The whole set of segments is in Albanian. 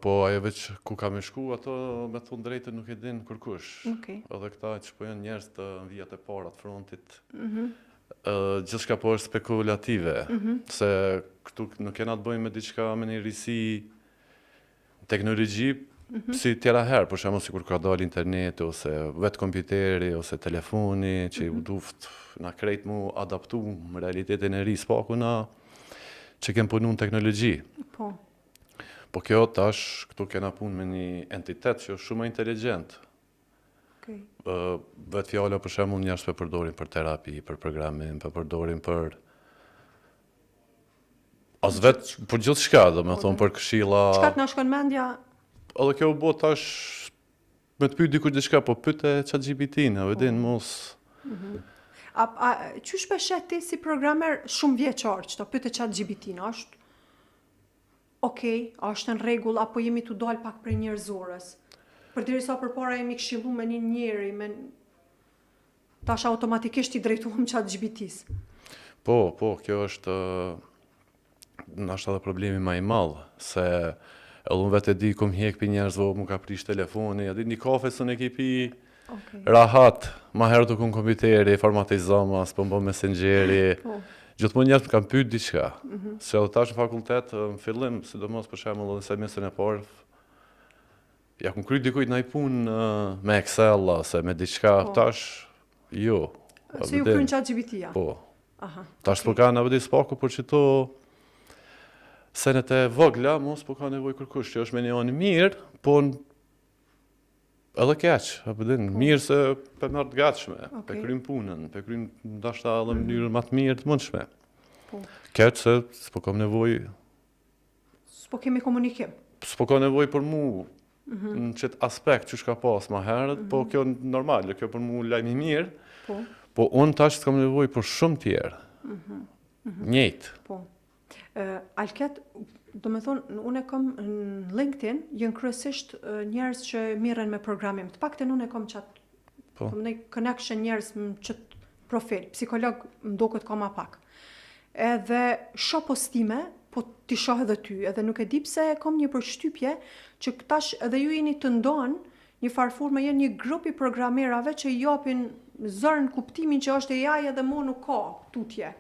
Po ajo veç ku kam shku, ato me thonë drejtë nuk e din kërkush. Edhe këta që po janë njerëz të vijat e para të frontit. Gjithçka po është spekulative, se këtu nuk kena të bëjmë me diçka me një risi teknologji, si tjera herë, për shembull sikur ka dalë interneti ose vetë kompjuteri ose telefoni që u duft na krejt mu adaptu në realitetin e ri, s'paku na që kem punu në teknologji. Po kjo tash këtu kena punë me një entitet që është shumë inteligent. Vetë fjala për shembull njerëz për përdorin për terapi, për programim, për përdorin për as vetë për gjithçka, domethënë për këshilla. Çka të na shkon mendja? Edhe kjo u bë tash me të pyet dikush diçka, po pyete ChatGPT-n, e din mos. Qysh peshet ti si programer shumë vjeçar, çto pyete ChatGPT-n, është a është në rregull apo jemi tu dal pak prej njerëzorës? Përderisa përpara jemi këshillu me një njeri, tash automatikisht i drejtuam ChatGPT-s. Po, kjo është nashta edhe problemi më i madh, se edhe unë vetë e di kom hjek për njerëzve, mu ka prish telefoni, a di një kafe së në kipi rahat, ma herë të kun kompjuteri, informatizama, s'po mbo messengeri, gjithmonë njerëz më kanë pyet diçka. Se edhe tash në fakultet, në fillim, sidomos për shembull edhe semestrin e parë, ja kum kryt dikujt ndaj punë me Excel ose me diçka, tash jo. Se ju kryen ChatGPT-ja? Po. Tash po kanë avdi spaku për çito senet e vogla, mos po ka nevojë kërkush, që është me një anë mirë, po edhe keq, apo din, mirë se për më të gatshme, për krym punën, për krym ndoshta edhe në mënyrë më të mirë të mundshme. Keq se s'po kam nevojë. S'po kemi komunikim. S'po ka nevojë për mu në qëtë aspekt që shka pas ma herët, po kjo normal, kjo për mu lajmi mirë, po unë tash s'kam nevojë për shumë tjerë. Njëjtë. Alket, do me thonë, unë e kom në LinkedIn, jënë kryesisht njerëz që mirën me programim. Të pakten unë e kom qatë në connection njerëz më qëtë profil, psikolog më do këtë ka ma pak. Edhe shoh postime, po ti shoh edhe ty, edhe nuk e di pse kom një përshtypje që tash edhe ju jeni të ndonë një farforme, janë një grup i programerave që japin zërën kuptimin që është AI edhe mo nuk ka tutje.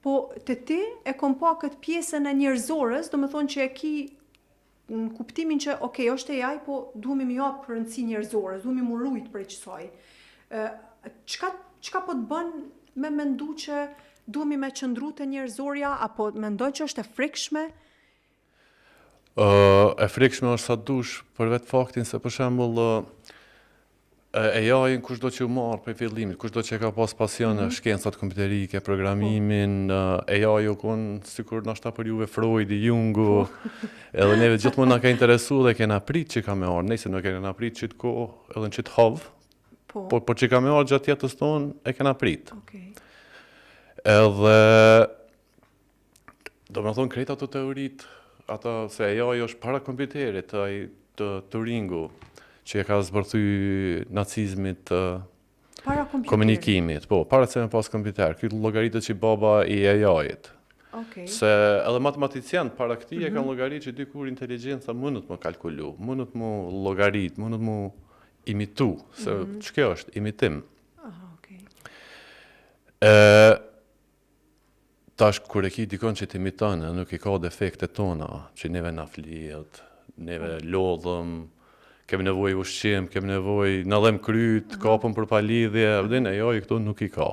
Po të ti e kom pa këtë pjesën e njerëzorës, do me thonë që e ki në kuptimin që është AI, po duhemi më japë për rëndësi njerëzorës, duhemi më rujt për e qësaj. Qka po të bën me mendu që duhemi me qëndru të njerëzorja, apo mendoj që është e frikshme? E frikshme është sa dush, për vetë faktin se për shembull AI-n kushdo që u marë për fillimit, kushdo që e ka pas pasion në shkencat kompjuterike, programimin, AI u konë sikur nashta për juve Freudi, Jungu, edhe neve gjithmonë na ka interesu dhe kena prit që ka me arë, nejse nuk kena prit qitë kohë edhe në qitë havë, por që ka me arë gjatë jetës tonë e kena prit. Edhe, do me thonë krejt ato teorit, ata se AI është para kompjuterit, të Turingu, që e ka zbërthy nacizmit komunikimit. Po, para se me pas kompjuter, këtë logaritët që baba i AI-it. Se edhe matematicien para këti e kanë logaritë që dikur inteligenca mënët më kalkulu, mënët më logaritë, mënët më imitu, se që kjo është, imitim. Tash, kur e ki dikon që t'imitanë, nuk i ka defekte tona, që neve na flijet, neve lodhëm, kemi nevojë ushqim, kemi nevojë na dhem kryt, kapëm për palidhje, vdin e jo, këto nuk i ka.